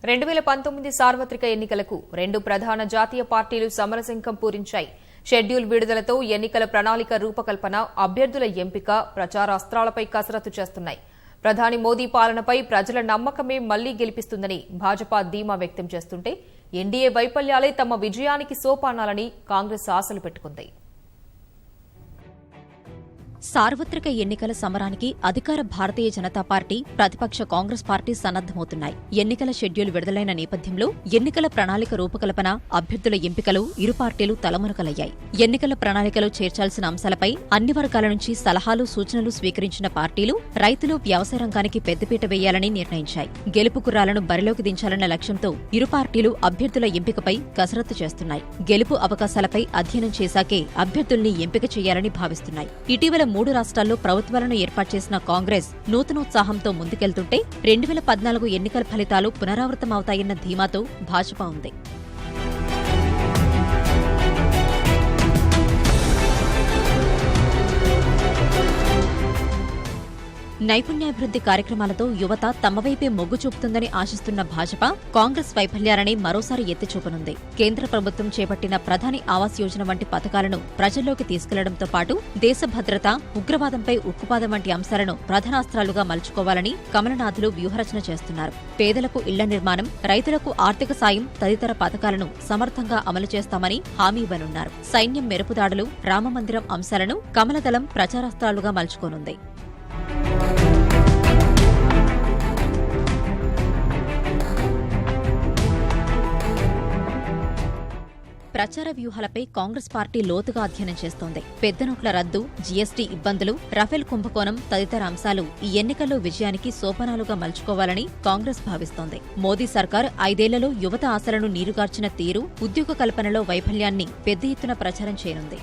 2019 సార్వత్రిక ఎన్నికలకు రెండు ప్రధాన జాతీయ పార్టీలు సమరశంఖం పూరించాయి. షెడ్యూల్ విడుదలతో ఎన్నికల ప్రణాళిక రూపకల్పన, అభ్యర్థుల ఎంపిక, ప్రచార అస్త్రాలపై కసరత్తు చేస్తున్నాయి. ప్రధాని మోదీ పాలనపై ప్రజల నమ్మకమే మళ్లీ గెలిపిస్తుందని భాజపా ధీమా వ్యక్తం చేస్తుంటే, ఎన్డీఏ వైఫల్యాలే తమ విజయానికి సోపానాలని కాంగ్రెస్ ఆశలు పెట్టుకుంది. సార్వత్రిక ఎన్నికల సమరానికి అధికార భారతీయ జనతా పార్టీ, ప్రతిపక్ష కాంగ్రెస్ పార్టీ సన్నద్దమవుతున్నాయి. ఎన్నికల షెడ్యూల్ విడుదలైన నేపథ్యంలో ఎన్నికల ప్రణాళిక రూపకల్పన, అభ్యర్థుల ఎంపికలు ఇరు పార్టీలు తలమునకలయ్యాయి. ఎన్నికల ప్రణాళికలో చేర్చాల్సిన అంశాలపై అన్ని వర్గాల నుంచి సలహాలు, సూచనలు స్వీకరించిన పార్టీలు రైతులు, వ్యవసాయ రంగానికి పెద్దపీట వేయాలని నిర్ణయించాయి. గెలుపు గుర్రాలను బరిలోకి దించాలన్న లక్ష్యంతో ఇరు పార్టీలు అభ్యర్థుల ఎంపికపై కసరత్తు చేస్తున్నాయి. గెలుపు అవకాశాలపై అధ్యయనం చేశాకే అభ్యర్థుల్ని ఎంపిక చేయాలని భావిస్తున్నాయి. ఇటీవల 3 రాష్ట్రాల్లో ప్రభుత్వాలను ఏర్పాటు చేసిన కాంగ్రెస్ నూతనోత్సాహంతో ముందుకెళ్తుంటే 2014 ఎన్నికల ఫలితాలు పునరావృతమవుతాయన్న ధీమాతో భాజపా ఉంది. నైపుణ్యాభివృద్ధి కార్యక్రమాలతో యువత తమ వైపే మొగ్గు చూపుతుందని ఆశిస్తున్న భాజపా కాంగ్రెస్ వైఫల్యాలని మరోసారి ఎత్తిచూపనుంది. కేంద్ర ప్రభుత్వం చేపట్టిన ప్రధాని ఆవాస్ యోజన వంటి పథకాలను ప్రజల్లోకి తీసుకెళ్లడంతో పాటు దేశ భద్రత, ఉగ్రవాదంపై ఉక్కుపాదం వంటి అంశాలను ప్రధానాస్త్రాలుగా మలుచుకోవాలని కమలనాథులు వ్యూహరచన చేస్తున్నారు. పేదలకు ఇళ్ల నిర్మాణం, రైతులకు ఆర్థిక సాయం తదితర పథకాలను సమర్థంగా అమలు చేస్తామని హామీ ఇవ్వనున్నారు. సైన్యం మెరుపుదాడులు, రామమందిరం అంశాలను కమలదళం ప్రచారాస్త్రాలుగా మలుచుకోనుంది. ప్రచార వ్యూహాలపై కాంగ్రెస్ పార్టీ లోతుగా అధ్యయనం చేస్తోంది. పెద్ద నోట్ల రద్దు, జీఎస్టీ ఇబ్బందులు, రఫేల్ కుంభకోణం తదితర అంశాలు ఈ ఎన్నికల్లో విజయానికి సోపానాలుగా మలుచుకోవాలని కాంగ్రెస్ భావిస్తోంది. మోదీ సర్కార్ 5 ఏళ్లలో యువత ఆశలను నీరుగార్చిన తీరు, ఉద్యోగ కల్పనలో వైఫల్యాన్ని పెద్ద ఎత్తున ప్రచారం చేయనుంది.